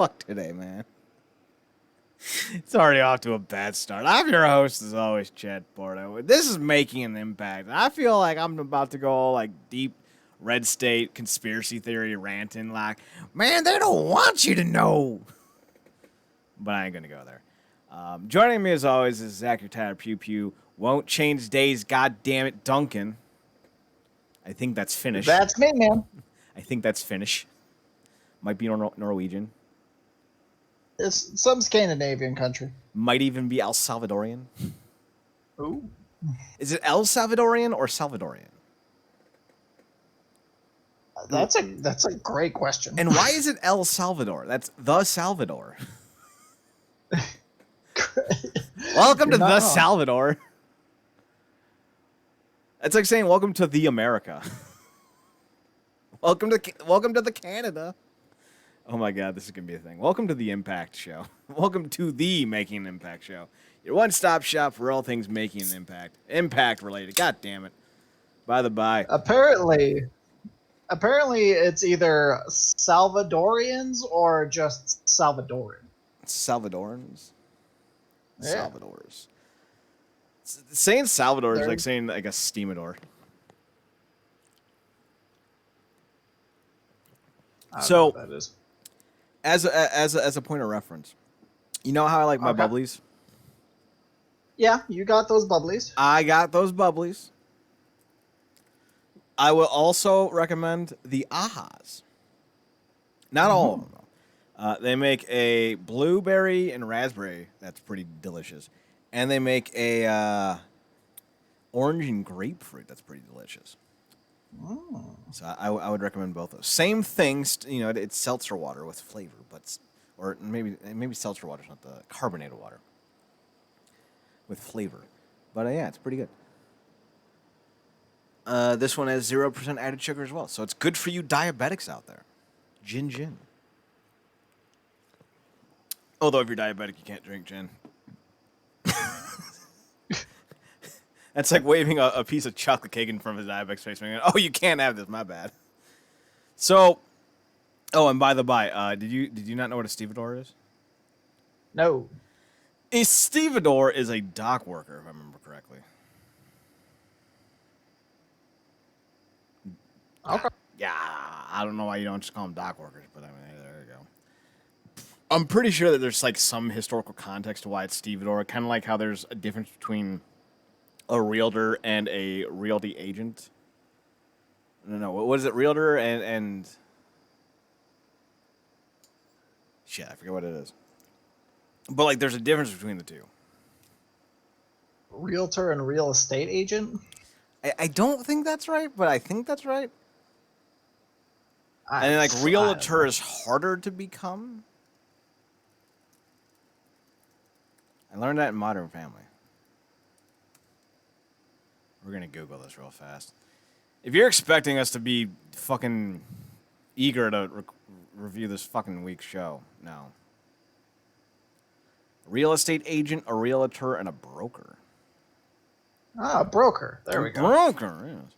fuck today, man. It's already off to a bad start. I'm your host, as always, Chad Porto. This is Making an Impact. I feel like I'm about to go all, like, deep red state conspiracy theory ranting, like, man, they don't want you to know. But I ain't going to go there. Joining me, as always, is Zach, your Tyler Pew Pew. Won't change days, goddammit, Duncan. I think that's Finnish. That's me, man. I think that's Finnish. Might be Norwegian. It's some Scandinavian country. Might even be El Salvadorian. Ooh. Is it El Salvadorian or Salvadorian? That's a great question. And why is it El Salvador? That's the Salvador. Welcome to the Salvador. It's like saying welcome to the America. Welcome to the Canada. Oh my God, this is gonna be a thing. Welcome to the Impact Show. Welcome to the Making an Impact Show. Your one-stop shop for all things making an impact. Impact related. God damn it. By the by. Apparently it's either Salvadorians or just Salvadoran. Salvadorans? Yeah. Salvadors. Saying Salvador is like saying like a steamador. So that is. as a point of reference, you know how I like my bubblies? Yeah, you got those bubblies. I got those bubblies. I will also recommend the Ahas. Not all of them, though. They make a blueberry and raspberry. That's pretty delicious. And they make a orange and grapefruit. That's pretty delicious. Oh. So I would recommend both those. Same things, you know. It's seltzer water with flavor, or maybe seltzer water is not the carbonated water with flavor. But yeah, it's pretty good. This one has 0% added sugar as well, so it's good for you diabetics out there. Gin. Although if you're diabetic, you can't drink gin. That's like waving a piece of chocolate cake in front of his diabetic's face. And oh, you can't have this. My bad. So, and by the by, did you not know what a stevedore is? No. A stevedore is a dock worker, if I remember correctly. Okay. Yeah, I don't know why you don't just call them dock workers, but I mean, there you go. I'm pretty sure that there's like some historical context to why it's stevedore, kind of like how there's a difference between a realtor and a realty agent. No, what is it? Realtor and shit, I forget what it is. But like, there's a difference between the two. Realtor and real estate agent? I don't think that's right, but I think that's right. And like, realtor is harder to become. I learned that in Modern Family. We're going to Google this real fast. If you're expecting us to be fucking eager to review this fucking week's show, no. A real estate agent, a realtor, and a broker. Ah, broker. There we go. Broker, yes.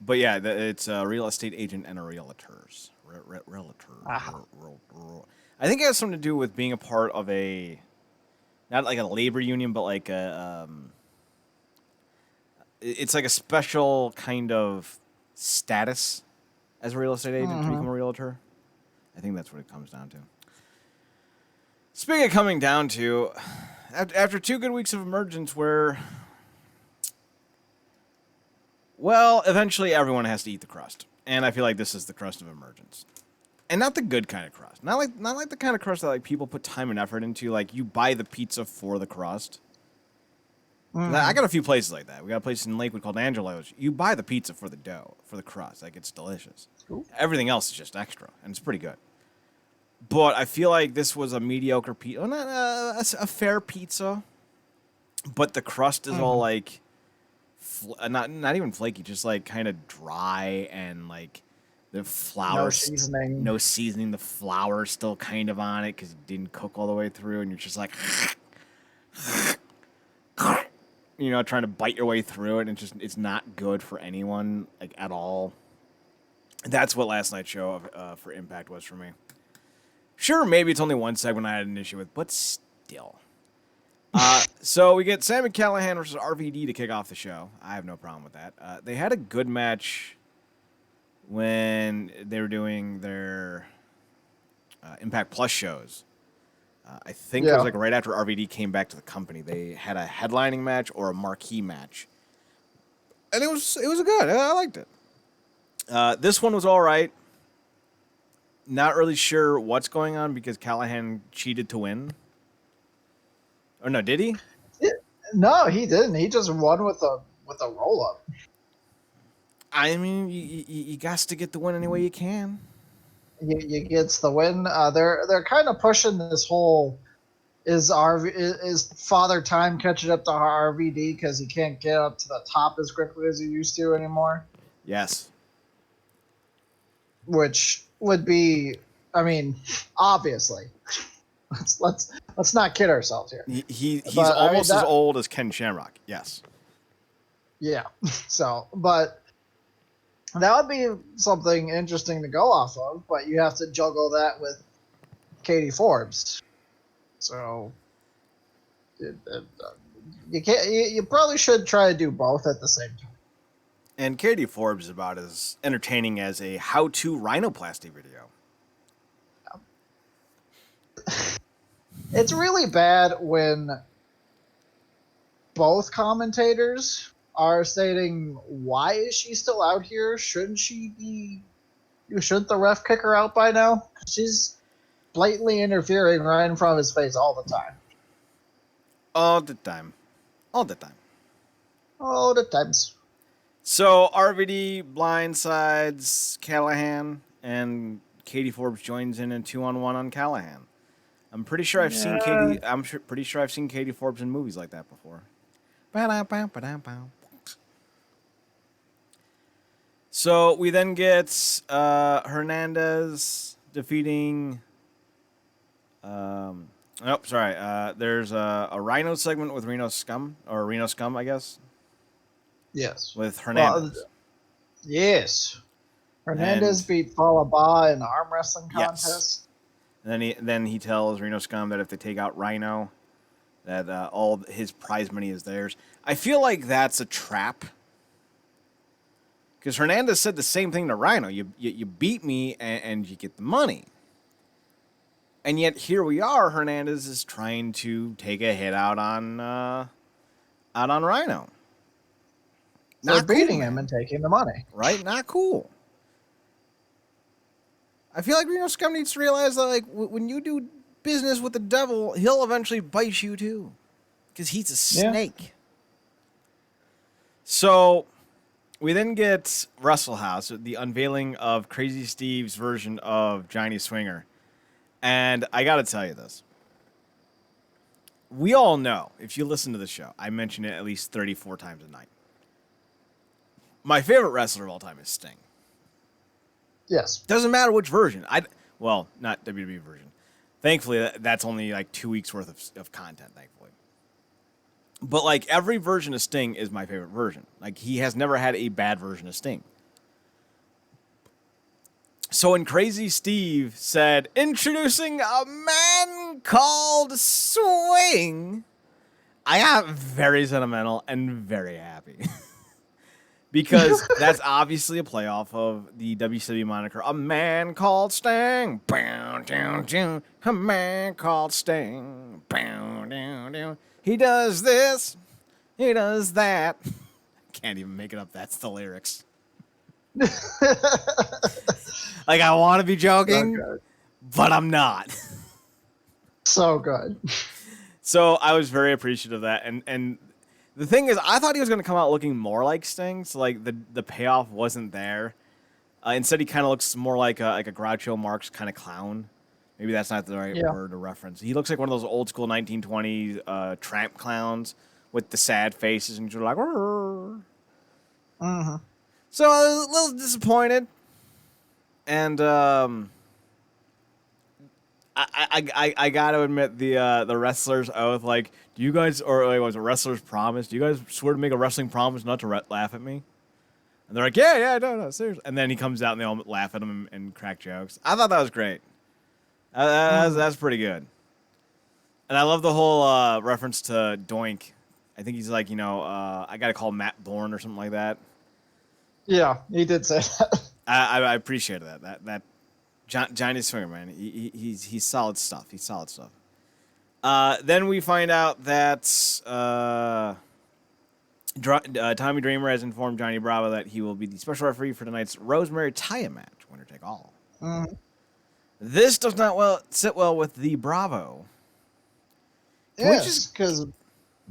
But yeah, it's a real estate agent and a realtors. Realtor. I think it has something to do with being a part of not like a labor union, but like it's like a special kind of status as a real estate agent to become a realtor. I think that's what it comes down to. Speaking of coming down to, after 2 good weeks of emergence where, well, eventually everyone has to eat the crust. And I feel like this is the crust of emergence. And not the good kind of crust. Not like the kind of crust that like people put time and effort into. Like, you buy the pizza for the crust. I got a few places like that. We got a place in Lakewood called Angelo's. You buy the pizza for the dough, for the crust. Like, it's delicious. Cool. Everything else is just extra, and it's pretty good. But I feel like this was a mediocre pizza. Well, not a fair pizza. But the crust is all like, not even flaky, just like kind of dry, and like the flour. No seasoning. No seasoning. The flour's still kind of on it because it didn't cook all the way through, and you're just like, you know, trying to bite your way through it, and it's not good for anyone, like, at all. That's what last night's show for Impact was for me. Sure, maybe it's only one segment I had an issue with, but still. So we get Sami Callihan versus RVD to kick off the show. I have no problem with that. They had a good match when they were doing their Impact Plus shows. I think it was like right after RVD came back to the company. They had a headlining match or a marquee match, and it was good. I liked it. This one was all right. Not really sure what's going on because Callihan cheated to win. Or no, did he? No, he didn't. He just won with a roll up. I mean, you got to get the win any way you can. You gets the win. They're kind of pushing this whole is Father Time catching up to RVD because he can't get up to the top as quickly as he used to anymore. Yes. Which would be, I mean, obviously. Let's not kid ourselves here. He's almost as old as Ken Shamrock. Yes. Yeah. So, but that would be something interesting to go off of, but you have to juggle that with Katie Forbes. So you can't. You probably should try to do both at the same time. And Katie Forbes is about as entertaining as a how-to rhinoplasty video. It's really bad when both commentators are stating, why is she still out here? Shouldn't the ref kick her out by now? She's blatantly interfering right in front of his face all the time. All the time. So RVD blindsides Callihan, and Katie Forbes joins in a 2-on-1 on Callihan. I'm pretty sure I've seen Katie. Pretty sure I've seen Katie Forbes in movies like that before. So we then get Hernandez defeating. There's a Rhino segment with Reno Scum, I guess. Yes. With Hernandez. Well, yes. Hernandez beat Falaba in the arm wrestling contest. Yes. And then he tells Reno Scum that if they take out Rhino, that all his prize money is theirs. I feel like that's a trap. Because Hernandez said the same thing to Rhino. You beat me and you get the money. And yet here we are. Hernandez is trying to take a hit out on Rhino. They're beating him and taking the money. Right? Not cool. I feel like Reno Scum needs to realize that, like, when you do business with the devil, he'll eventually bite you too, because he's a snake. Yeah. So we then get Wrestle House, the unveiling of Crazy Steve's version of Johnny Swinger, and I got to tell you this: we all know, if you listen to the show, I mention it at least 34 times a night. My favorite wrestler of all time is Sting. Yes. Doesn't matter which version. Not WWE version. Thankfully, that's only like 2 weeks worth of content, thankfully. But like every version of Sting is my favorite version. Like he has never had a bad version of Sting. So when Crazy Steve said, introducing a man called Swing, I got very sentimental and very happy. Because that's obviously a playoff of the WCW moniker, A Man Called Sting. A man called Sting. He does this. He does that. Can't even make it up. That's the lyrics. Like, I want to be joking, but I'm not. So good. So I was very appreciative of that. And the thing is, I thought he was going to come out looking more like Sting, so like the payoff wasn't there. Instead, he kind of looks more like a Groucho Marx kind of clown. Maybe that's not the right word to reference. He looks like one of those old school 1920s tramp clowns with the sad faces, and you're like, mm-hmm. So I was a little disappointed, and I got to admit the wrestler's oath. Like, do you guys, or like, was a wrestler's promise? Do you guys swear to make a wrestling promise not to laugh at me? And they're like, yeah, no, seriously. And then he comes out and they all laugh at him and crack jokes. I thought that was great. That's pretty good. And I love the whole reference to Doink. I think he's like, I got to call Matt Bourne or something like that. Yeah, he did say that. I appreciated that. That Johnny Swinger, man. He's solid stuff. He's solid stuff. Then we find out that Tommy Dreamer has informed Johnny Bravo that he will be the special referee for tonight's Rosemary Taya match, winner take all. Mm. This does not sit well with the Bravo. Yes, because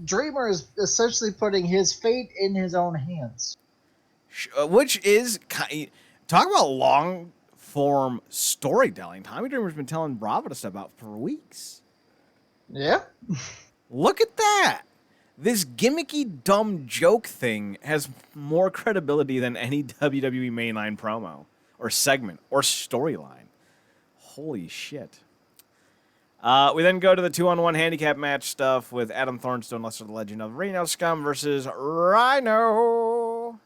Dreamer is essentially putting his fate in his own hands. Which is, talk about long form storytelling. Tommy Dreamer's been telling Bravo to step out for weeks. Yeah. Look at that. This gimmicky, dumb joke thing has more credibility than any WWE mainline promo or segment or storyline. Holy shit. We then go to the 2-on-1 handicap match stuff with Adam Thornstone, Lester the Legend of Reno Scum versus Rhino.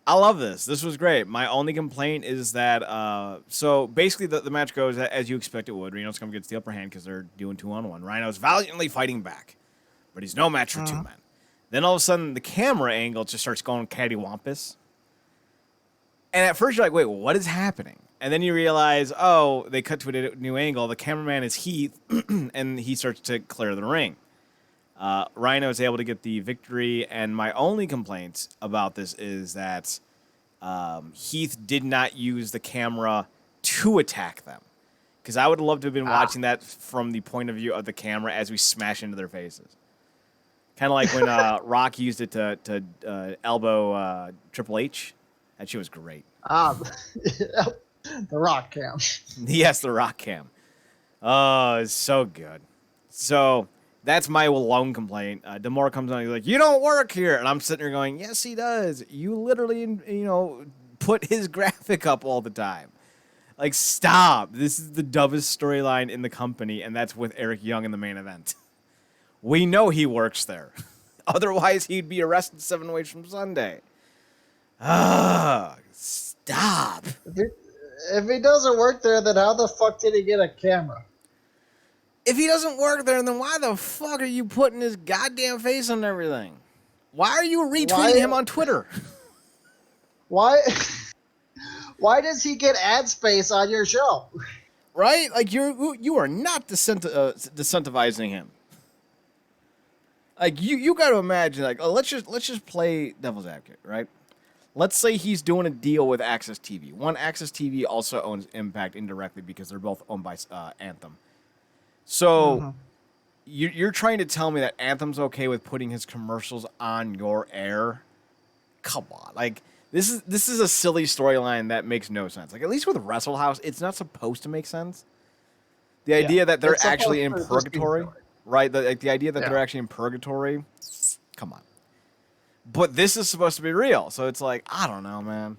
I love this. This was great. My only complaint is that, so basically the match goes as you expect it would. Reno Scum gets the upper hand because they're doing 2-on-1. Rhino's valiantly fighting back, but he's no match for two men. Then all of a sudden, the camera angle just starts going cattywampus. And at first, you're like, wait, what is happening? And then you realize, oh, they cut to a new angle. The cameraman is Heath, and he starts to clear the ring. Rhino is able to get the victory, and my only complaint about this is that Heath did not use the camera to attack them. Because I would love to have been watching that from the point of view of the camera as we smash into their faces. Kind of like when Rock used it to elbow Triple H. That shit was great. The Rock cam. Yes, the Rock cam. Oh, it's so good. So that's my lone complaint. Demore comes on, he's like, "You don't work here," and I'm sitting there going, "Yes, he does. You literally, put his graphic up all the time. Like, stop. This is the dumbest storyline in the company, and that's with Eric Young in the main event. We know he works there. Otherwise, he'd be arrested 7 ways from Sunday. Stop." If he doesn't work there, then how the fuck did he get a camera? If he doesn't work there, then why the fuck are you putting his goddamn face on everything? Why are you retweeting him on Twitter? Why does he get ad space on your show? Right? Like, you are not decentivizing him. Like, you got to imagine, like, let's just play devil's advocate, right? Let's say he's doing a deal with Access TV. One, Access TV also owns Impact indirectly because they're both owned by Anthem. So you're trying to tell me that Anthem's okay with putting his commercials on your air? Come on. Like, this is a silly storyline that makes no sense. Like, at least with Wrestle House, it's not supposed to make sense. The idea that they're actually in purgatory, right? The idea that they're actually in purgatory, come on. But this is supposed to be real, so it's like, I don't know, man.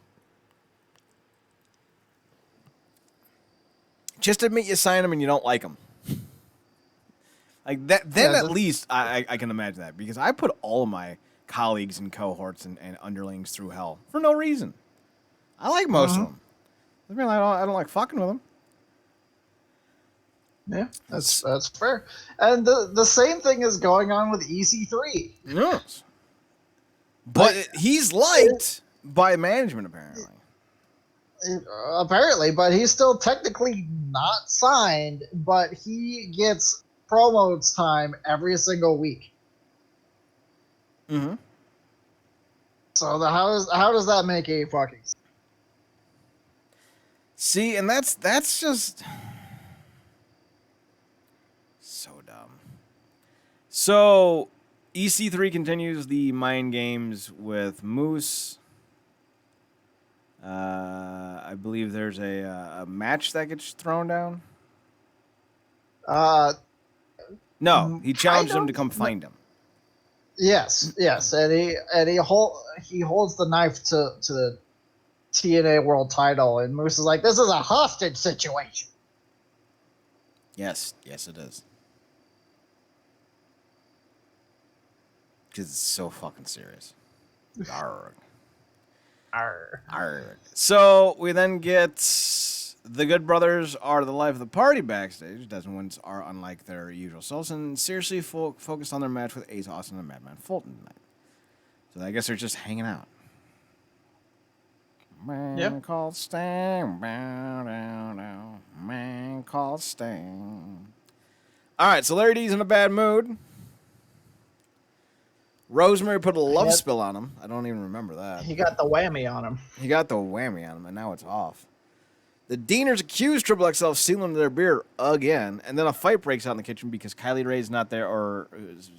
Just admit you sign them and you don't like them. Like that, then at least I can imagine that, because I put all of my colleagues and cohorts and underlings through hell for no reason. I like most of them. I mean, I don't like fucking with them. Yeah, that's fair. And the same thing is going on with EC3. Yes. But he's liked by management, apparently. Apparently, but he's still technically not signed, but he gets promos time every single week. Mm-hmm. So how does that make a fucking sense? See, and that's just so dumb. So EC3 continues the mind games with Moose. I believe there's a match that gets thrown down. No, he challenged him to come find him. Yes, and he holds the knife to the TNA World Title, and Moose is like, "This is a hostage situation." Yes, it is. Because it's so fucking serious. Arrgh. Arr. Arrgh. So we then get The Good Brothers are the life of the party backstage. Desmond Wins are unlike their usual selves and seriously focused on their match with Ace Austin and Madman Fulton tonight. So I guess they're just hanging out. Man called Sting. Man called Sting. All right, so Larry D's in a bad mood. Rosemary put a love spill on him. I don't even remember that. He got the whammy on him. He got the whammy on him, and now it's off. The Deaners accuse Triple XL of stealing their beer again, and then a fight breaks out in the kitchen because Kylie Ray's not there, or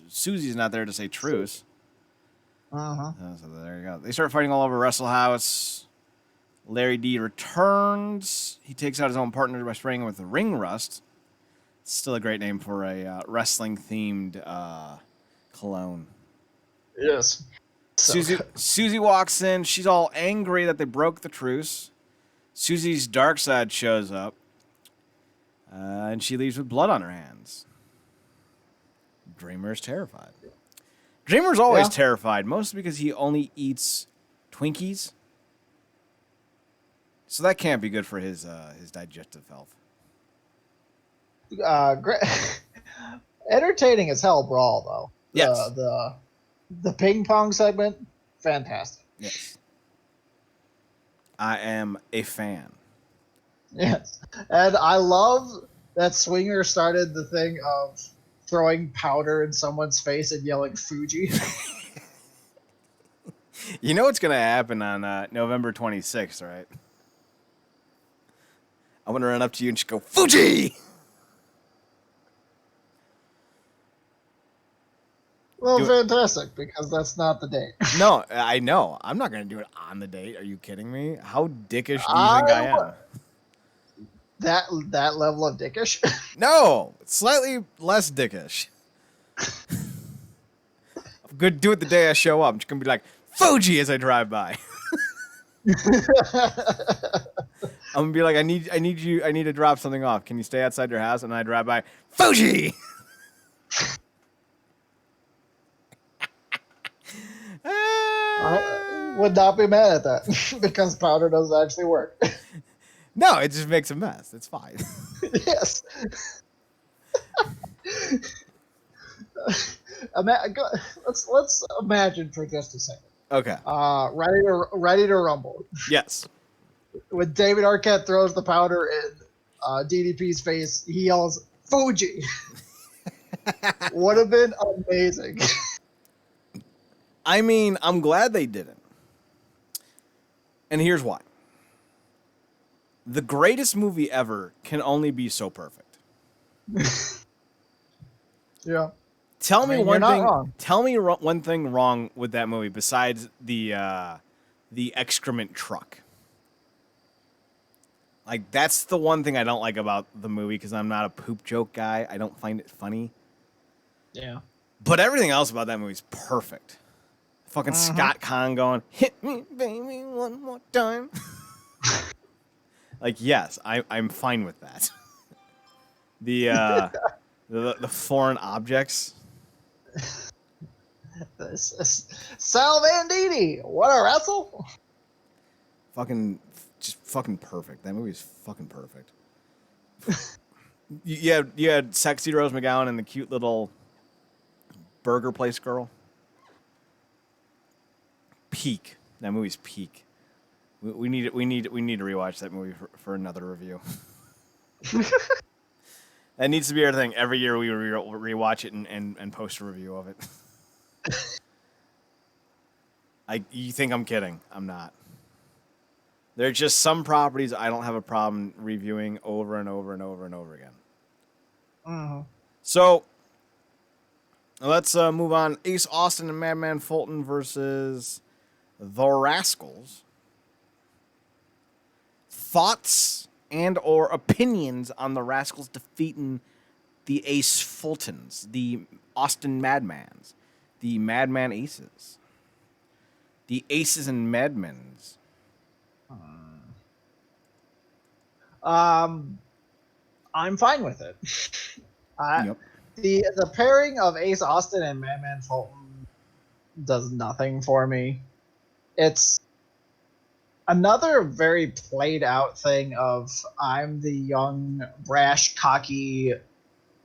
Susie's not there to say truce. Uh-huh. So there you go. They start fighting all over Wrestle House. Larry D returns. He takes out his own partner by spraying him with the ring rust. It's still a great name for a wrestling-themed cologne. Yes. Susie walks in. She's all angry that they broke the truce. Susie's dark side shows up, and she leaves with blood on her hands. Dreamer's terrified. Dreamer's always terrified, mostly because he only eats Twinkies. So that can't be good for his digestive health. Great. Entertaining as hell brawl, though. Yes. The ping pong segment, fantastic. Yes. I am a fan. Yes. And I love that Swinger started the thing of throwing powder in someone's face and yelling Fuji. You know what's going to happen on November 26th, right? I'm going to run up to you and just go, Fuji! Well, fantastic, because that's not the date. No, I know. I'm not going to do it on the date. Are you kidding me? How dickish do you think I am? That level of dickish? No, slightly less dickish. I'm going to do it the day I show up. I'm just going to be like, Fuji as I drive by. I'm going to be like, I need to drop something off. Can you stay outside your house? And I drive by, Fuji! I would not be mad at that because powder doesn't actually work. No, it just makes a mess. It's fine. Yes. Let's imagine for just a second. Okay. Ready to rumble. Yes. When David Arquette throws the powder in DDP's face, he yells Fuji. Would have been amazing. I mean, I'm glad they didn't. And here's why. The greatest movie ever can only be so perfect. Yeah. Tell me one thing. Wrong. Tell me one thing wrong with that movie besides the excrement truck. Like, that's the one thing I don't like about the movie because I'm not a poop joke guy. I don't find it funny. Yeah. But everything else about that movie is perfect. Fucking Scott Conn going, hit me, baby, one more time. Like, yes, I'm fine with that. The foreign objects. Sal Bandini, what a wrestle! Just fucking perfect. That movie is fucking perfect. you had sexy Rose McGowan and the cute little burger place girl. Peak. That movie's peak. We need to rewatch that movie for another review. That needs to be our thing. Every year we rewatch it and post a review of it. You think I'm kidding? I'm not. There are just some properties I don't have a problem reviewing over and over and over and over again. Mm-hmm. So let's move on. Ace Austin and Madman Fulton versus the Rascals. Thoughts and or opinions on the Rascals defeating the Ace Fultons, the Austin Madmans, the Madman Aces, the Aces and Madmans. I'm fine with it. Yep. The pairing of Ace Austin and Madman Fulton does nothing for me. Another very played out thing of I'm the young, brash, cocky,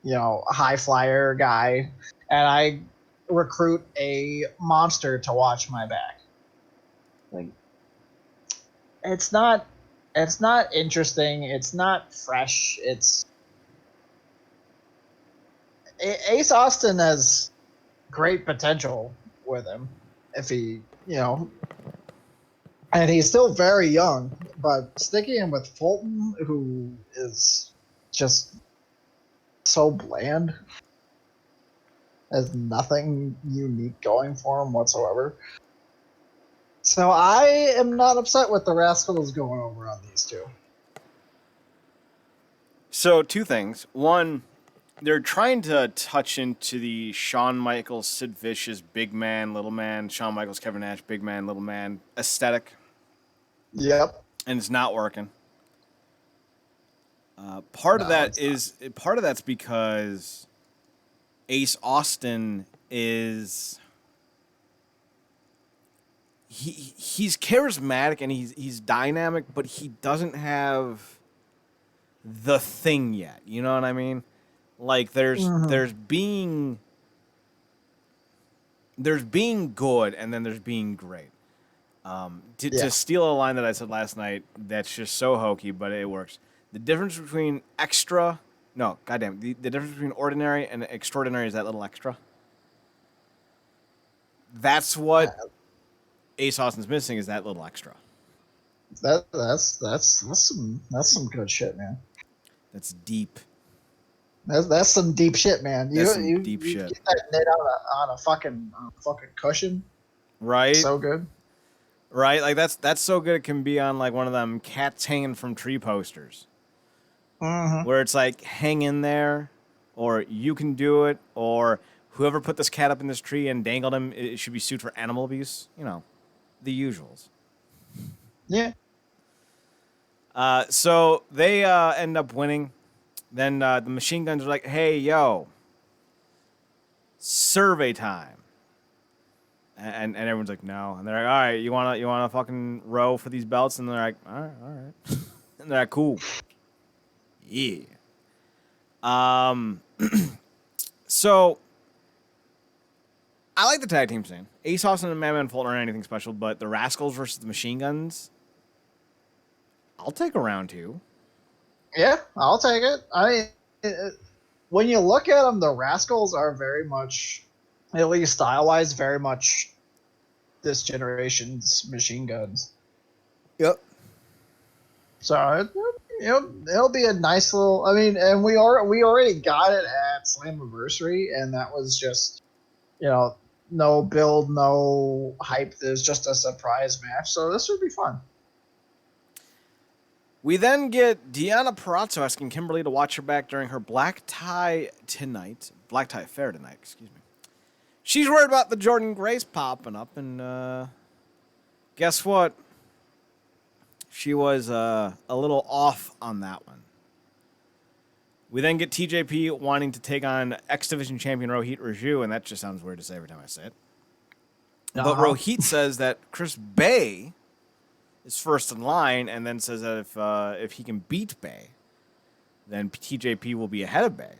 high flyer guy, and I recruit a monster to watch my back. Like, it's not interesting. It's not fresh. Ace Austin has great potential with him if and he's still very young, but sticking him with Fulton, who is just so bland, has nothing unique going for him whatsoever. So I am not upset with the Rascals going over on these two. So, two things. One, they're trying to touch into the Shawn Michaels, Sid Vicious, big man, little man, Shawn Michaels, Kevin Nash, big man, little man aesthetic. Yep. And it's not working. Part of that's because Ace Austin is he's charismatic and he's dynamic, but he doesn't have the thing yet. You know what I mean? Like there's being good and then there's being great. To steal a line that I said last night, that's just so hokey, but it works. The difference between the difference between ordinary and extraordinary is that little extra. That's what Ace Austin's missing, is that little extra. That's some good shit, man. That's deep. That's some deep shit, man. That's some deep you shit. Get that knit on a fucking cushion, right? So good. Right, like that's so good. It can be on like one of them cats hanging from tree posters, where it's like hang in there, or you can do it, or whoever put this cat up in this tree and dangled him, it should be sued for animal abuse. You know, the usuals. Yeah. So they end up winning. Then the machine guns are like, "Hey, yo, survey time." And everyone's like, no. And they're like, all right, you wanna fucking row for these belts? And they're like, all right. And they're like, cool. Yeah. So I like the tag team scene. Ace Austin and Madman Fulton aren't anything special, but the Rascals versus the Machine Guns, I'll take a round two. Yeah, I'll take it. I mean, when you look at them, the Rascals are very much, at least style-wise, very much this generation's Machine Guns. Yep. So it'll be a nice little. I mean, and we already got it at Slammiversary, and that was just no build, no hype. There's just a surprise match, so this would be fun. We then get Deonna Purrazzo asking Kimberly to watch her back during her black tie affair tonight. Excuse me. She's worried about the Jordan Grace popping up, and guess what? She was a little off on that one. We then get TJP wanting to take on X Division champion Rohit Raju, and that just sounds weird to say every time I say it. But Rohit says that Chris Bay is first in line, and then says that if he can beat Bay, then TJP will be ahead of Bay.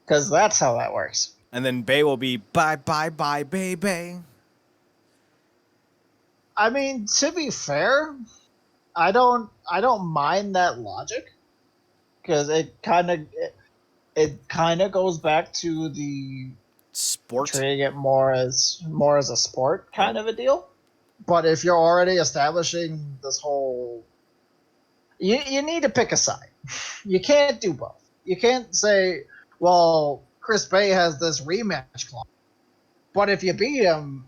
Because that's how that works. And then Bay will be bye, Bay. I mean, to be fair, I don't mind that logic, because it kind of goes back to the sport, treating it more as a sport kind of a deal. But if you're already establishing this whole, you need to pick a side. You can't do both. You can't say, well, Chris Bay has this rematch clause, but if you beat him,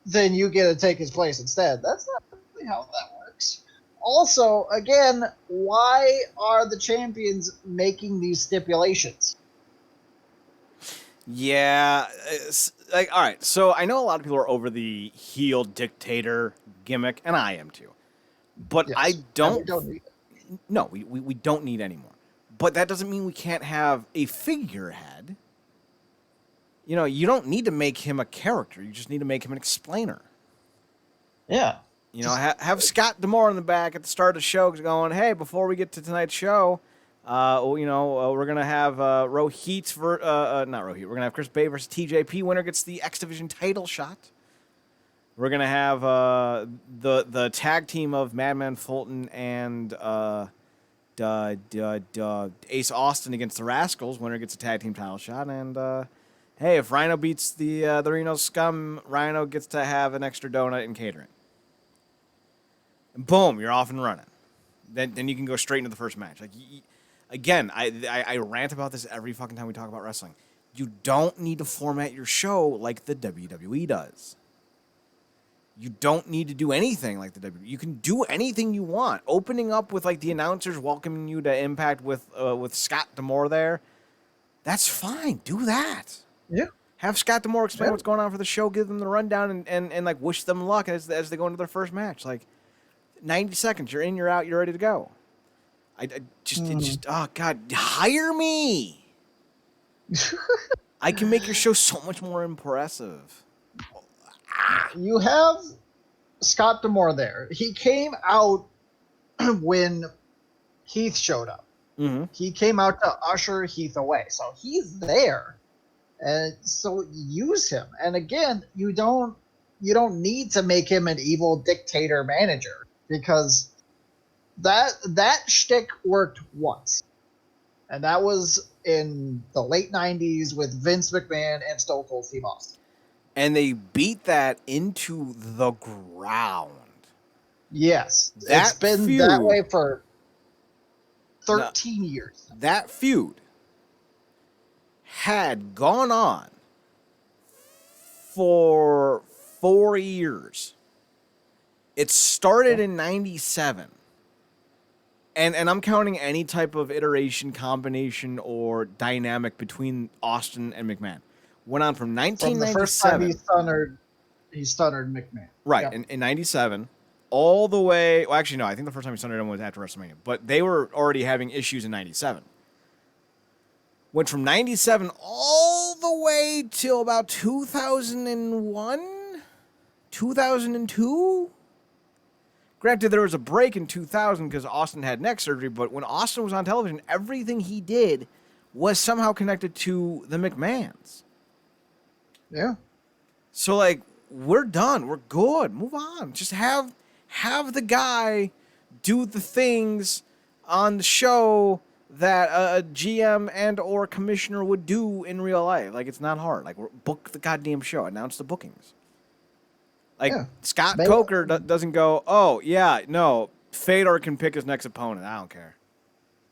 then you get to take his place instead. That's not really how that works. Also, again, why are the champions making these stipulations? Yeah, all right. So I know a lot of people are over the heel dictator gimmick, and I am too. But yes, I don't. We don't need it. No, we don't need any more. But that doesn't mean we can't have a figurehead. You don't need to make him a character. You just need to make him an explainer. Yeah. You know, have Scott D'Amore in the back at the start of the show going, hey, before we get to tonight's show, we're going to have Rohit, not Rohit, we're going to have Chris Bay versus TJP. Winner gets the X Division title shot. We're going to have the tag team of Madman Fulton and Ace Austin against the Rascals. Winner gets a tag team title shot. And, hey, if Rhino beats the Reno Scum, Rhino gets to have an extra donut and catering. And boom, you're off and running. Then you can go straight into the first match. Like, again, I rant about this every fucking time we talk about wrestling. You don't need to format your show like the WWE does. You don't need to do anything like the WWE. You can do anything you want. Opening up with like the announcers welcoming you to Impact with Scott D'Amore there, that's fine. Do that. Yeah. Have Scott D'Amore explain what's going on for the show, give them the rundown, and like wish them luck as they go into their first match. Like 90 seconds, you're in, you're out, you're ready to go. Oh God, hire me. I can make your show so much more impressive. You have Scott D'Amore there. He came out when Heath showed up. Mm-hmm. He came out to usher Heath away. So he's there. And so use him. And again, you don't need to make him an evil dictator manager, because that shtick worked once. And that was in the late 90s with Vince McMahon and Stone Cold Steve Austin. And they beat that into the ground. Yes. That it's been feud, that way for 13 years. That feud had gone on for 4 years. It started in 97. And I'm counting any type of iteration, combination, or dynamic between Austin and McMahon. Went on from 1997. From the first time he stunnered McMahon. Right, yep. in 97, all the way... Well, actually, no, I think the first time he stunnered him was after WrestleMania. But they were already having issues in 97. Went from 97 all the way till about 2001? 2002? Granted, there was a break in 2000 because Austin had neck surgery, but when Austin was on television, everything he did was somehow connected to the McMahons. Yeah. So, like, we're done. We're good. Move on. Just have the guy do the things on the show that a GM and or commissioner would do in real life. Like, it's not hard. Like, book the goddamn show. Announce the bookings. Like, Scott Coker doesn't go, oh, yeah, no, Fedor can pick his next opponent. I don't care.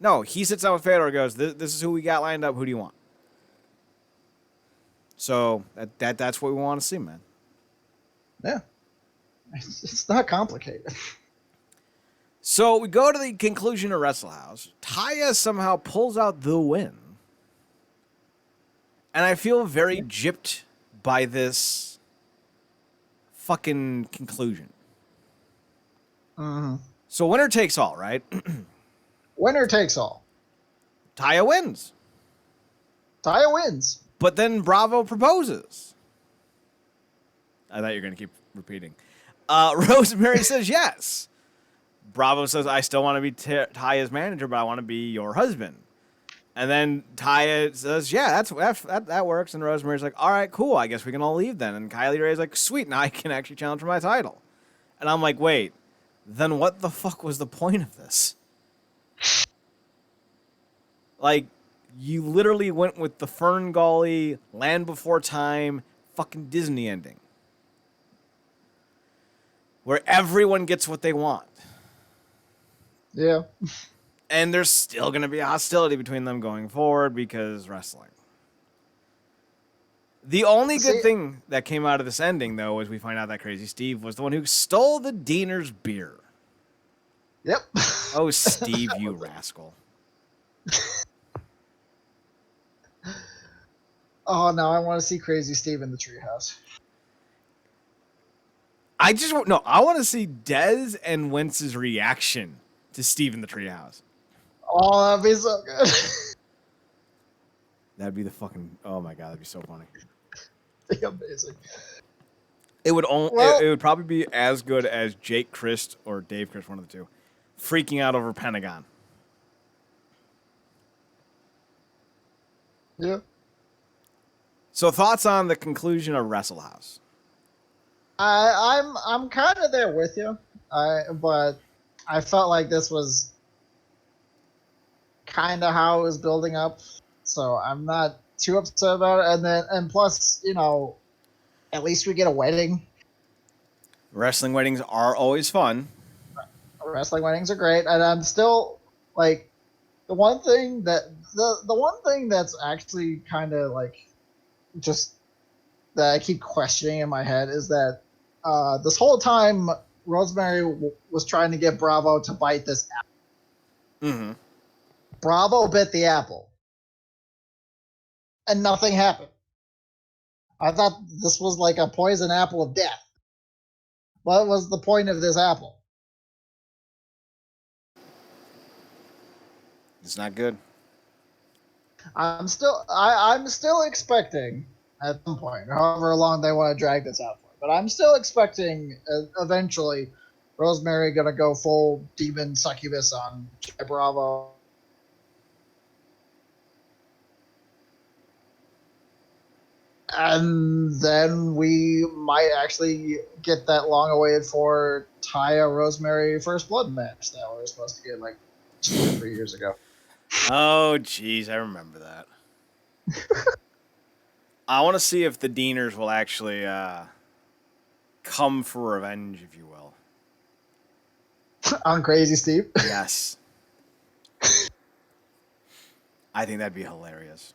No, he sits down with Fedor and goes, this is who we got lined up. Who do you want? So that's what we want to see, man. Yeah. It's not complicated. So we go to the conclusion of Wrestle House. Taya somehow pulls out the win. And I feel very gypped by this fucking conclusion. Mm-hmm. So winner takes all, right? Winner takes all. Taya wins. Taya wins. But then Bravo proposes. I thought you were going to keep repeating. Rosemary says yes. Bravo says, I still want to be Taya's manager, but I want to be your husband. And then Taya says, yeah, that works. And Rosemary's like, all right, cool. I guess we can all leave then. And Kylie Ray's like, sweet, now I can actually challenge for my title. And I'm like, wait, then what the fuck was the point of this? Like, you literally went with the Fern Gully, Land Before Time, fucking Disney ending. Where everyone gets what they want. Yeah. And there's still going to be a hostility between them going forward because wrestling. The only good thing that came out of this ending, though, is we find out that Crazy Steve was the one who stole the Diener's beer. Yep. Oh, Steve, you rascal. Oh, now I want to see Crazy Steve in the treehouse. I want to see Dez and Wentz's reaction to Steve in the treehouse. Oh, that'd be so good. That'd be the fucking... Oh, my God, that'd be so funny. That'd be amazing. It would Well, it would probably be as good as Jake Christ or Dave Christ, one of the two, freaking out over Pentagon. yeah. So thoughts on the conclusion of Wrestle House? I'm kind of there with you. But I felt like this was kind of how it was building up, so I'm not too upset about it. And plus, at least we get a wedding. Wrestling weddings are always fun. Wrestling weddings are great, and I'm still like the one thing that's actually kind of like just that I keep questioning in my head is that this whole time Rosemary was trying to get Bravo to bite this apple. Mm-hmm. Bravo bit the apple, and nothing happened. I thought this was like a poison apple of death. What was the point of this apple? It's not good. I'm still expecting at some point, however long they want to drag this out for. But I'm still expecting eventually Rosemary gonna go full demon succubus on Jai Bravo. And then we might actually get that long awaited for Taya Rosemary First Blood match that we were supposed to get like 2 or 3 years ago. Oh, jeez, I remember that. I want to see if the Deaners will actually come for revenge, if you will. On Crazy Steve. Yes. I think that'd be hilarious.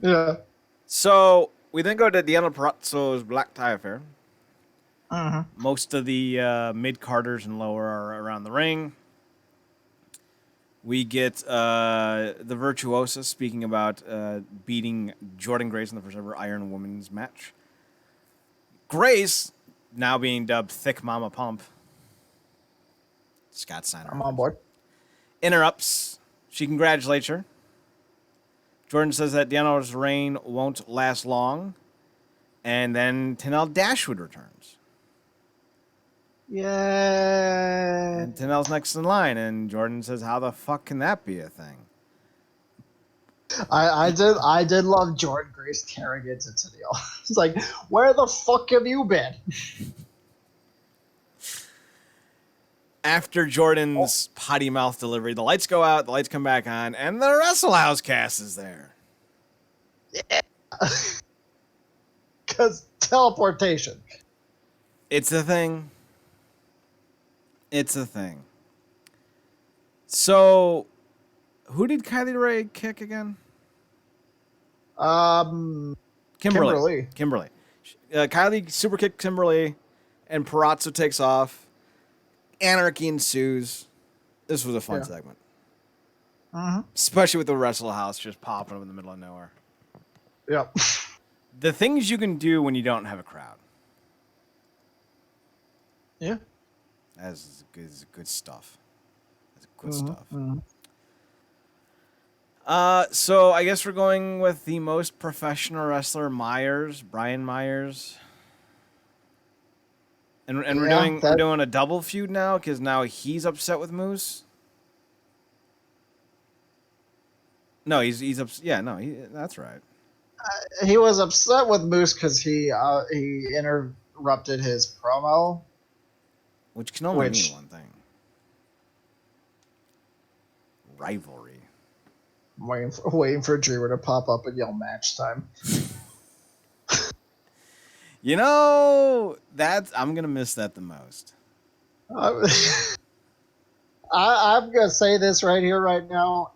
Yeah. So we then go to Deanna Purrazzo's Black Tie Affair. Uh-huh. Most of the mid-carders and lower are around the ring. We get the Virtuosa speaking about beating Jordan Grace in the first ever Iron Women's match. Grace, now being dubbed Thick Mama Pump. Scott Steiner. I'm on board. Interrupts. She congratulates her. Jordan says that Deanna's reign won't last long. And then Tenille Dashwood returns. Yeah. And Tenelle's next in line, and Jordan says, "How the fuck can that be a thing?" I did love Jordan Grace tearing into Tenille. It's like, where the fuck have you been? After Jordan's potty mouth delivery, the lights go out, the lights come back on, and the Wrestle House cast is there. Yeah. Because teleportation. It's a thing. It's a thing. So, who did Kylie Ray kick again? Kimberly. Kylie super kicked Kimberly, and Purrazzo takes off. Anarchy ensues. This was a fun segment. Uh-huh. Especially with the Wrestle House just popping up in the middle of nowhere. Yep. The things you can do when you don't have a crowd. Yeah. That's good stuff. That's good stuff. So I guess we're going with the most professional wrestler, Brian Myers. And we're doing a double feud now because now he's upset with Moose. No, he's upset. Yeah, no, that's right. He was upset with Moose because he interrupted his promo, which can only mean one thing: rivalry. Waiting for Dreamer to pop up and yell match time. You know, I'm gonna miss that the most. I'm gonna say this right here, right now.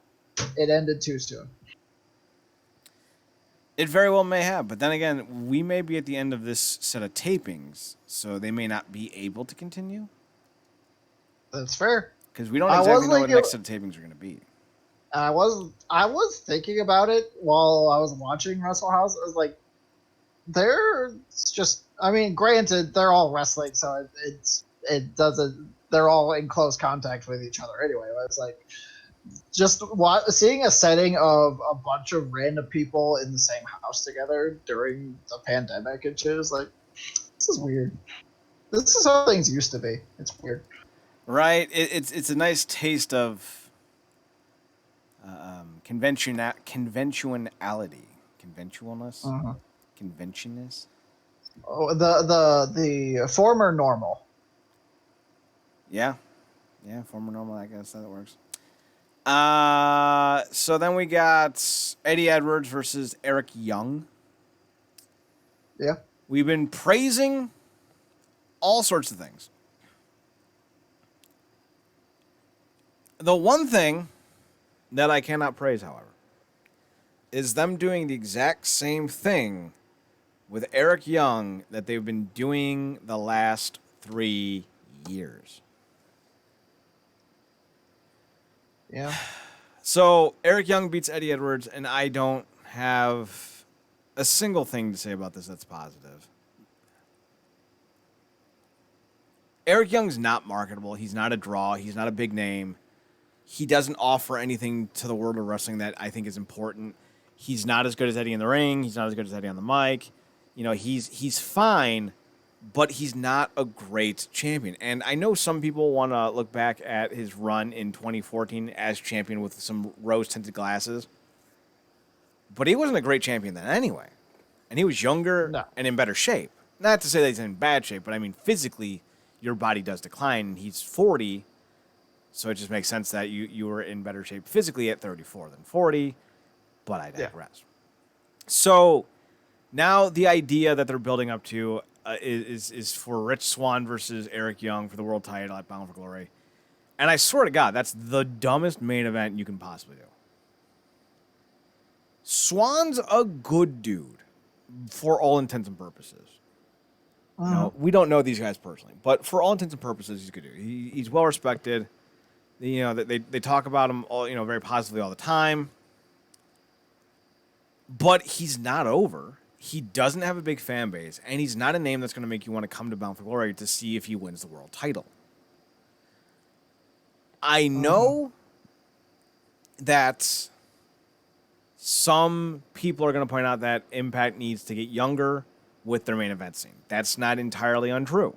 It ended too soon. It very well may have, but then again, we may be at the end of this set of tapings, so they may not be able to continue. That's fair. Because we don't exactly know what the next set of tapings are going to be. I was thinking about it while I was watching Wrestle House. I was like, granted, they're all wrestling, so it doesn't. They're all in close contact with each other anyway. But it's like seeing a setting of a bunch of random people in the same house together during the pandemic and shit is like This is weird. This is how things used to be. It's weird. Right? It's a nice taste of conventionality. Conventionalness? Uh-huh. Conventionness? Oh, the former normal. Yeah. Yeah, former normal, I guess that works. So then we got Eddie Edwards versus Eric Young. Yeah. We've been praising all sorts of things. The one thing that I cannot praise, however, is them doing the exact same thing with Eric Young that they've been doing the last 3 years. Yeah. So Eric Young beats Eddie Edwards, and I don't have a single thing to say about this that's positive. Eric Young's not marketable. He's not a draw. He's not a big name. He doesn't offer anything to the world of wrestling that I think is important. He's not as good as Eddie in the ring. He's not as good as Eddie on the mic. You know, he's fine, but he's not a great champion. And I know some people want to look back at his run in 2014 as champion with some rose-tinted glasses. But he wasn't a great champion then anyway. And he was younger and in better shape. Not to say that he's in bad shape, but I mean, physically, your body does decline. And he's 40, so it just makes sense that you were in better shape physically at 34 than 40. But I digress. Yeah. So now the idea that they're building up to is for Rich Swann versus Eric Young for the world title at Bound for Glory. And I swear to God, that's the dumbest main event you can possibly do. Swann's a good dude for all intents and purposes. No, we don't know these guys personally, but for all intents and purposes, he's a good dude. He's well respected. You know, they talk about him all, you know, very positively all the time. But he's not over. He doesn't have a big fan base, and he's not a name that's going to make you want to come to Bound for Glory to see if he wins the world title. I know that some people are going to point out that Impact needs to get younger with their main event scene. That's not entirely untrue.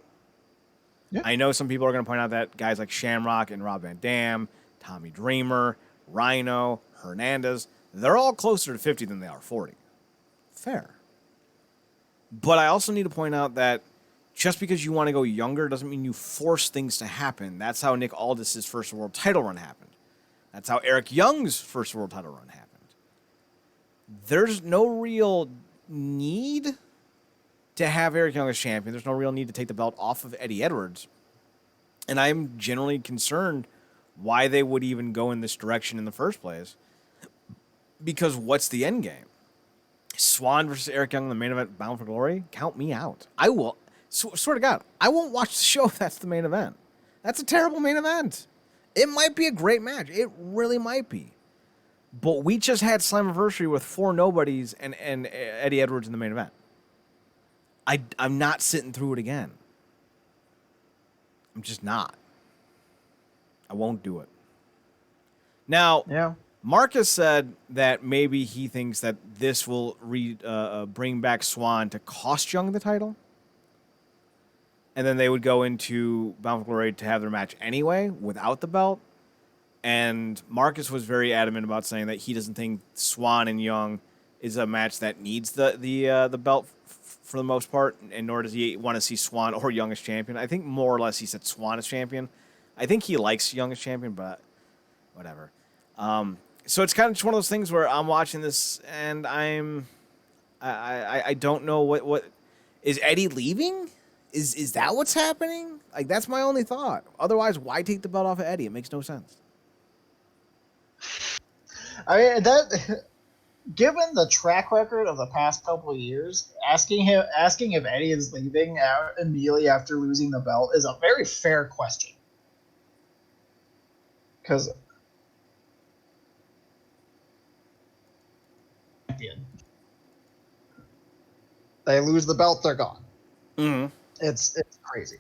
Yeah. I know some people are going to point out that guys like Shamrock and Rob Van Dam, Tommy Dreamer, Rhino, Hernandez, they're all closer to 50 than they are 40. Fair. But I also need to point out that just because you want to go younger doesn't mean you force things to happen. That's how Nick Aldis's first world title run happened. That's how Eric Young's first world title run happened. There's no real need to have Eric Young as champion. There's no real need to take the belt off of Eddie Edwards. And I'm generally concerned why they would even go in this direction in the first place. Because what's the end game? Swann versus Eric Young in the main event, Bound for Glory? Count me out. I will. Swear to God, I won't watch the show if that's the main event. That's a terrible main event. It might be a great match. It really might be. But we just had Slammiversary with 4 nobodies and Eddie Edwards in the main event. I'm not sitting through it again. I'm just not. I won't do it. Now, Marcus said that maybe he thinks that this will bring back Swann to cost Young the title. And then they would go into Bound for Glory to have their match anyway without the belt. And Marcus was very adamant about saying that he doesn't think Swann and Young is a match that needs the belt for the most part, and nor does he want to see Swann or Young as champion. I think more or less he said Swann as champion. I think he likes Young as champion, but whatever. So it's kind of just one of those things where I'm watching this and I don't know what is Eddie leaving? Is that what's happening? Like, that's my only thought. Otherwise, why take the belt off of Eddie? It makes no sense. I mean, that given the track record of the past couple of years, asking if Eddie is leaving out immediately after losing the belt is a very fair question. Because they lose the belt, they're gone. Mm-hmm. It's crazy.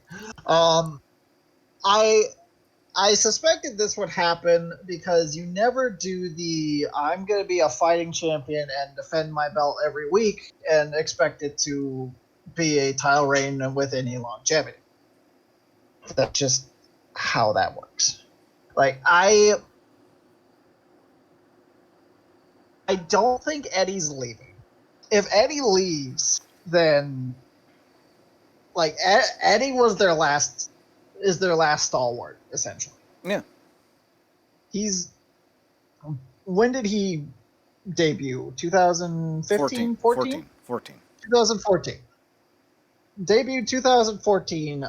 I suspected this would happen because you never do the I'm going to be a fighting champion and defend my belt every week and expect it to be a title reign with any longevity. That's just how that works. Like I don't think Eddie's leaving. If Eddie leaves, then like Eddie was their last stalwart essentially. Yeah. He's when did he debut? 2015, 14? 2014. Debut 2014.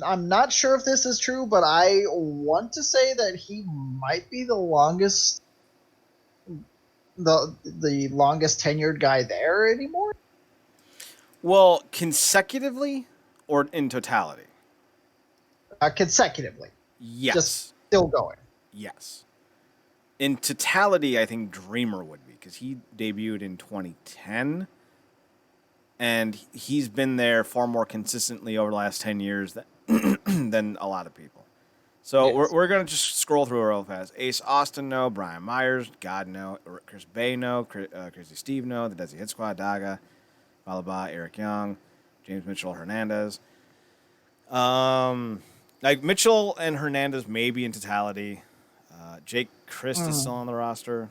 I'm not sure if this is true, but I want to say that he might be the longest tenured guy there anymore. Well, consecutively or in totality? Consecutively. Yes. Just still going. Yes. In totality, I think Dreamer would be, because he debuted in 2010, and he's been there far more consistently over the last 10 years than a lot of people. So Yes. we're going to just scroll through real fast. Ace Austin, no. Brian Myers, God, no. Chris Bay, no. Crazy Steve, no. The Desi Hit Squad, Daga, Balaba, Eric Young, James Mitchell, Hernandez. Like Mitchell and Hernandez maybe in totality. Jake Christ is still on the roster.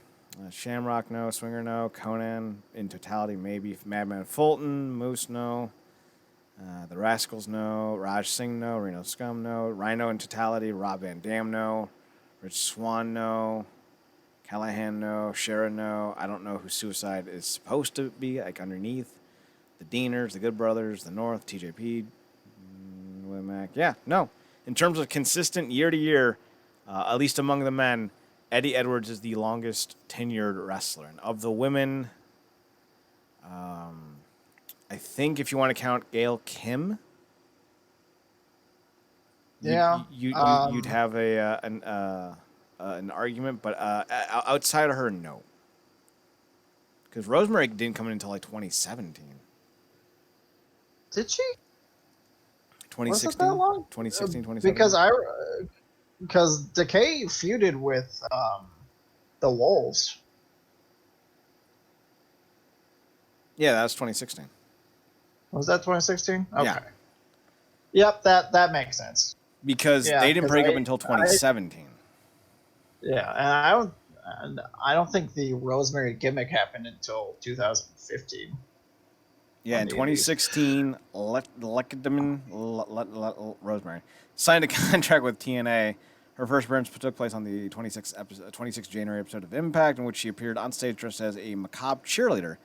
Shamrock, no. Swinger, no. Conan in totality maybe. Madman Fulton, Moose, no. The Rascals, no. Raj Singh, no. Reno Scum, no. Rhino in totality. Rob Van Dam, no. Rich Swan, no. Callihan, no. Sharon, no. I don't know who Suicide is supposed to be, like underneath. The Deaners, the Good Brothers, the North, TJP, Wed Mac. Yeah, no. In terms of consistent year to year, at least among the men, Eddie Edwards is the longest tenured wrestler. And of the women, I think if you want to count Gail Kim, you'd have an argument. But outside of her, no. Because Rosemary didn't come in until like 2017. Did she? 2016? Was it that long? 2016, 2017? Because Decay feuded with the Wolves. Yeah, that was 2016. Was that 2016? Okay. Yeah. Yep, that makes sense. Because they didn't break up until 2017. And I don't think the Rosemary gimmick happened until 2015. Yeah, in 2016, Rosemary signed a contract with TNA. Her first appearance took place on the 26th January episode of Impact, in which she appeared on stage dressed as a macabre cheerleader,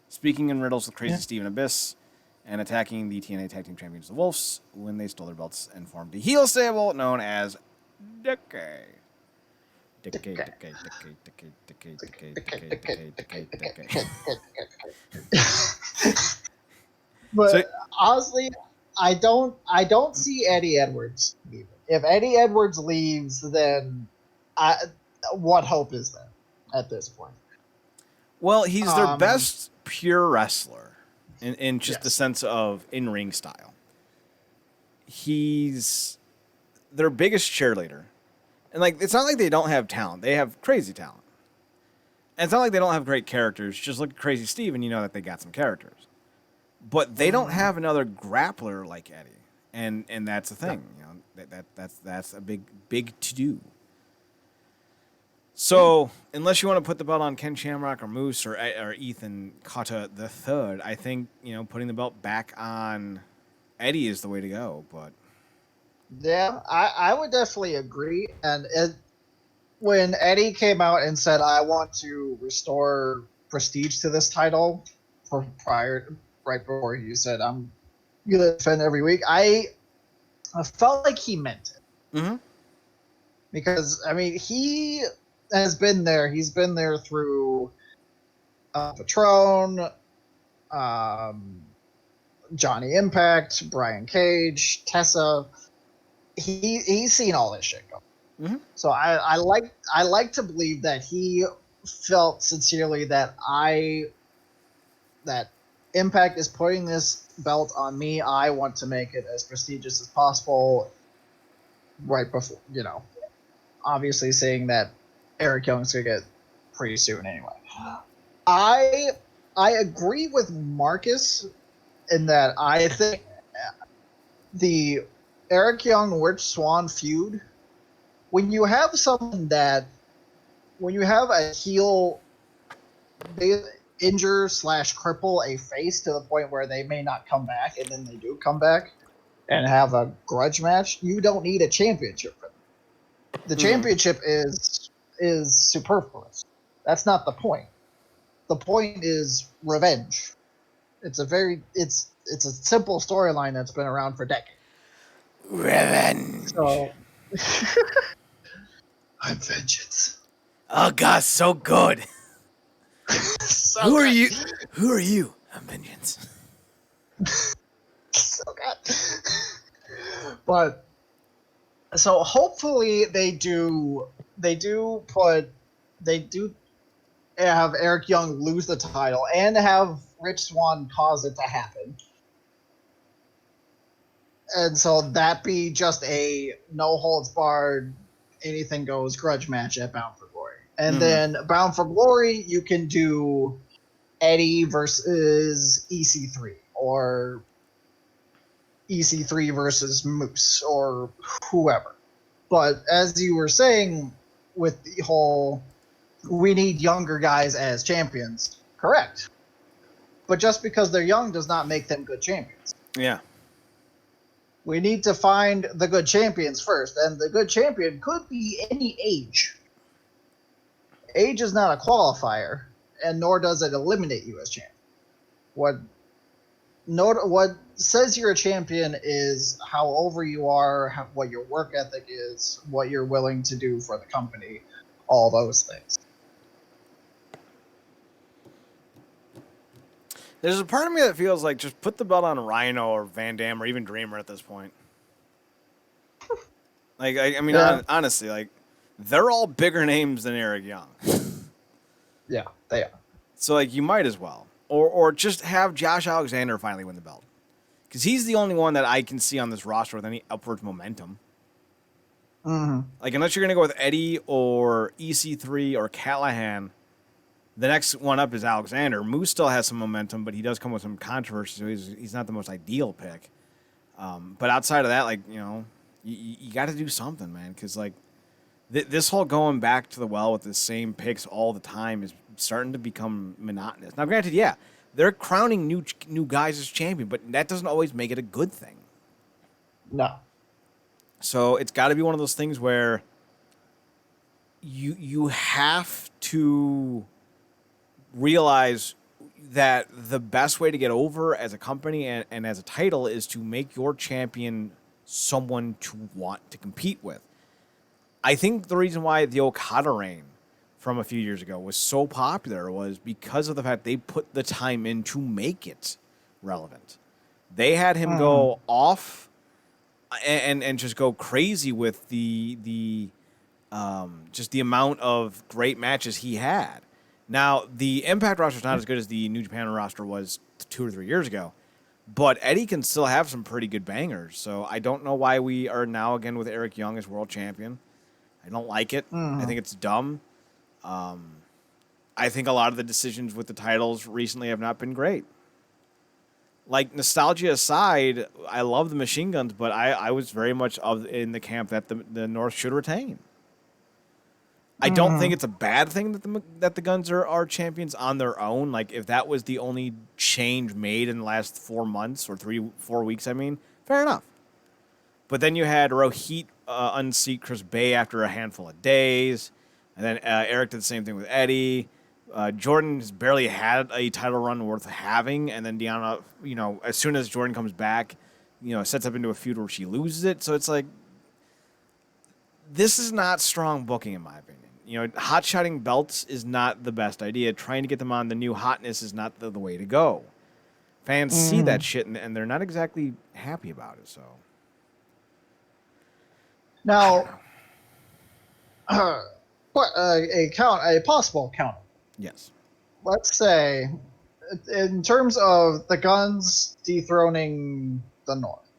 speaking in riddles with Crazy Steve and Abyss, and attacking the TNA Tag Team Champions, the Wolves, when they stole their belts and formed a heel stable known as Decay. But honestly, I don't see Eddie Edwards leaving. If Eddie Edwards leaves, then what hope is there at this point? Well, he's their best pure wrestler in just the sense of in-ring style. He's their biggest cheerleader. And like, it's not like they don't have talent. They have crazy talent. And it's not like they don't have great characters. Just look at Crazy Steve and you know that they got some characters. But they don't have another grappler like Eddie. And that's the thing. You know, that's a big to do. So, unless you want to put the belt on Ken Shamrock or Moose or Ethan Kata the Third, I think, you know, putting the belt back on Eddie is the way to go. But yeah, I would definitely agree. And when Eddie came out and said, "I want to restore prestige to this title," right before you said, "I'm gonna defend every week," I felt like he meant it. Mm-hmm. Because I mean, he has been there. He's been there through Patron, Johnny Impact, Brian Cage, Tessa. He's seen all this shit go. Mm-hmm. So I like to believe that he felt sincerely that Impact is putting this belt on me. I want to make it as prestigious as possible. Right before, you know, obviously saying that Eric Young's gonna get pretty soon anyway. I I agree with Marcus in that I think the Eric Young Rich Swann feud, when you have a heel, they injure / cripple a face to the point where they may not come back, and then they do come back and have a grudge match, you don't need a championship for them. The championship is superfluous. That's not the point. The point is revenge. It's a simple storyline that's been around for decades. Revenge. So I'm vengeance. Oh God, so good. So Who are good. you? Who are you? I'm vengeance. So good. But so hopefully they do have Eric Young lose the title and have Rich Swann cause it to happen. And so that be just a no holds barred, anything goes grudge match at Bound for Glory. And then Bound for Glory, you can do Eddie versus EC3 or EC3 versus Moose or whoever. But as you were saying with the whole, we need younger guys as champions, correct. But just because they're young does not make them good champions. Yeah. We need to find the good champions first, and the good champion could be any age. Age is not a qualifier, and nor does it eliminate you as champion. What says you're a champion is how over you are, what your work ethic is, what you're willing to do for the company, all those things. There's a part of me that feels like just put the belt on Rhino or Van Dam or even Dreamer at this point. Like, I mean, Yeah. honestly, like, they're all bigger names than Eric Young. Yeah, they are. So, like, you might as well. Or just have Josh Alexander finally win the belt. Because he's the only one that I can see on this roster with any upward momentum. Mm-hmm. Like, unless you're going to go with Eddie or EC3 or Callihan, the next one up is Alexander. Moose still has some momentum, but he does come with some controversy, so he's not the most ideal pick. But outside of that, like, you know, you got to do something, man, because, like, this whole going back to the well with the same picks all the time is starting to become monotonous. Now, granted, yeah, they're crowning new guys as champion, but that doesn't always make it a good thing. No. So it's got to be one of those things where you have to realize that the best way to get over as a company and as a title is to make your champion someone to want to compete with. I think the reason why the Okada reign from a few years ago was so popular was because of the fact they put the time in to make it relevant. They had him go off and just go crazy with the just the amount of great matches he had. Now, the Impact roster is not as good as the New Japan roster was 2 or 3 years ago, but Eddie can still have some pretty good bangers. So I don't know why we are now again with Eric Young as world champion. I don't like it. I think it's dumb. I think a lot of the decisions with the titles recently have not been great. Like, nostalgia aside, I love the Machine Guns, but I was very much in the camp that the North should retain. I don't think it's a bad thing that the Guns are champions on their own. Like, if that was the only change made in the last 4 months or 4 weeks, I mean, fair enough. But then you had Rohit unseat Chris Bay after a handful of days. And then Eric did the same thing with Eddie. Jordan has barely had a title run worth having. And then Deanna, you know, as soon as Jordan comes back, you know, sets up into a feud where she loses it. So it's like, this is not strong booking, in my opinion. You know, hot-shotting belts is not the best idea. Trying to get them on the new hotness is not the way to go. Fans see that shit, and they're not exactly happy about it, so... Now, a possible counter. Yes. Let's say, in terms of the Guns dethroning the North.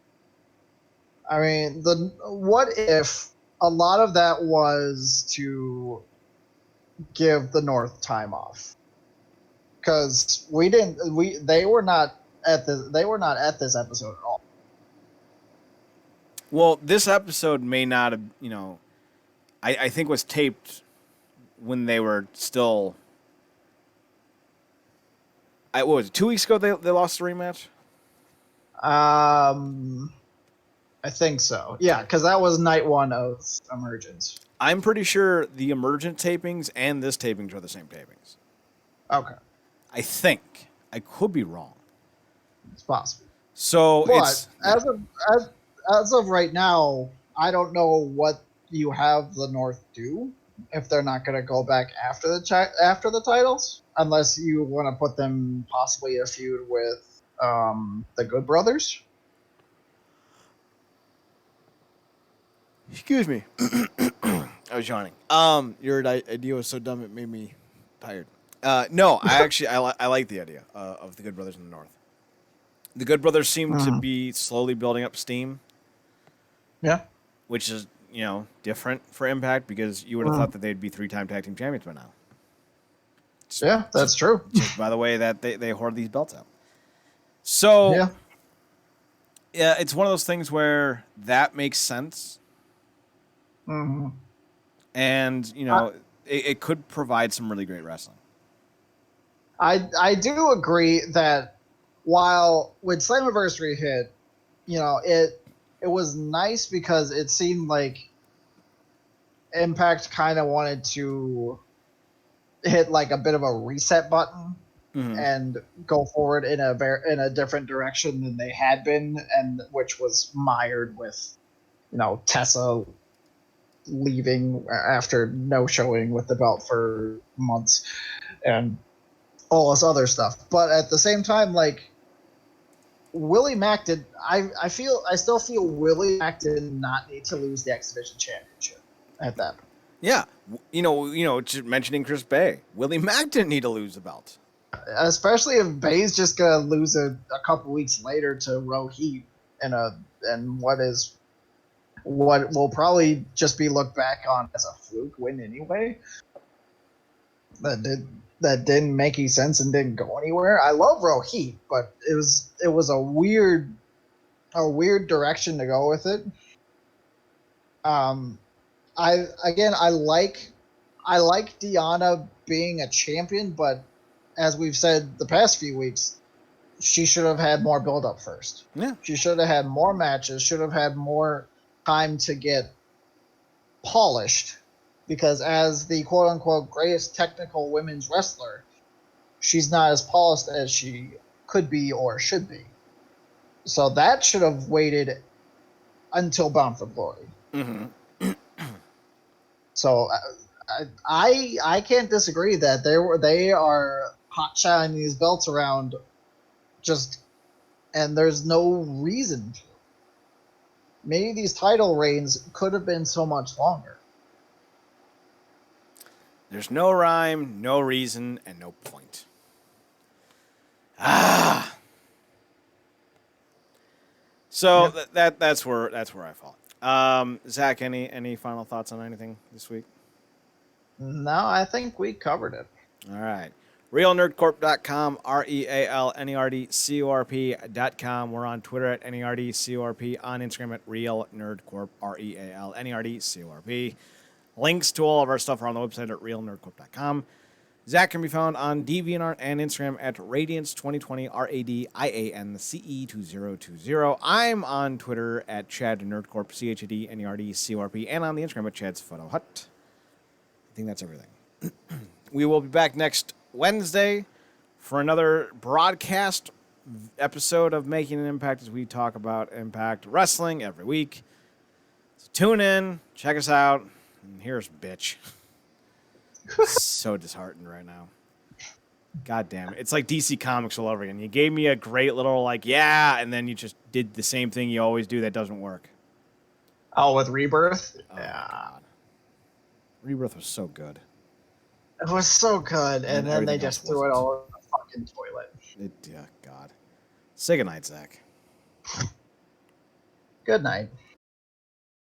I mean, what if a lot of that was to give the North time off? because they were not at this episode at all. Well, this episode may not have, I think was taped when they were still. What was it, 2 weeks ago they lost the rematch? I think so. Yeah, because that was night 1 of Emergence. I'm pretty sure the Emergent tapings and this tapings are the same tapings. Okay. I think. I could be wrong. It's possible. So but as of right now, I don't know what you have the North do if they're not going to go back after the titles, unless you want to put them possibly a feud with the Good Brothers. Excuse me. I was yawning. Your idea was so dumb it made me tired. No, I like the idea of the Good Brothers in the North. The Good Brothers seem to be slowly building up steam. Yeah. Which is, different for Impact because you would have thought that they'd be 3-time tag team champions by now. Yeah, that's true. Just by the way that they hoard these belts out. So, yeah, it's one of those things where that makes sense. Mm-hmm. And, it could provide some really great wrestling. I do agree that while when Slammiversary hit, it was nice because it seemed like Impact kind of wanted to hit like a bit of a reset button and go forward in a different direction than they had been, and which was mired with, Tessa leaving after no showing with the belt for months and all this other stuff. But at the same time, like, Willie Mack did. I still feel Willie Mack did not need to lose the X Division Championship at that point. Yeah, just mentioning Chris Bay, Willie Mack didn't need to lose the belt, especially if Bay's just gonna lose a couple weeks later to Rohit and what will probably just be looked back on as a fluke win anyway. That didn't make any sense and didn't go anywhere. I love Rohit, but it was a weird direction to go with it. I like Deanna being a champion, but as we've said the past few weeks, she should have had more build up first. Yeah. She should have had more matches, should have had more time to get polished, because as the quote unquote greatest technical women's wrestler, she's not as polished as she could be or should be. So that should have waited until Bound for Glory. Mm-hmm. So I can't disagree that they are hot shining these belts around, and there's no reason to. Maybe these title reigns could have been so much longer. There's no rhyme, no reason, and no point. So that's where I fall. Zach, any final thoughts on anything this week? No, I think we covered it. All right. RealNerdCorp.com, RealNerdCorp.com. We're on Twitter at NERDCORP, on Instagram at RealNerdCorp, RealNerdCorp. Links to all of our stuff are on the website at RealNerdCorp.com. Zach can be found on DeviantArt and Instagram at Radiance2020, RADIANCE2020. I'm on Twitter at ChadNerdCorp, ChadNerdCorp, and on the Instagram at Chad's Photo Hut. I think that's everything. We will be back next Wednesday for another broadcast episode of Making an Impact as we talk about Impact Wrestling every week. So tune in, check us out, and here's bitch. So disheartened right now. God damn it. It's like DC Comics all over again. You gave me a great little and then you just did the same thing you always do that doesn't work. Oh, with Rebirth? Oh, yeah. God. Rebirth was so good. It was so good, and then they just threw it all in the fucking toilet. God. Say goodnight, Zach. Good night.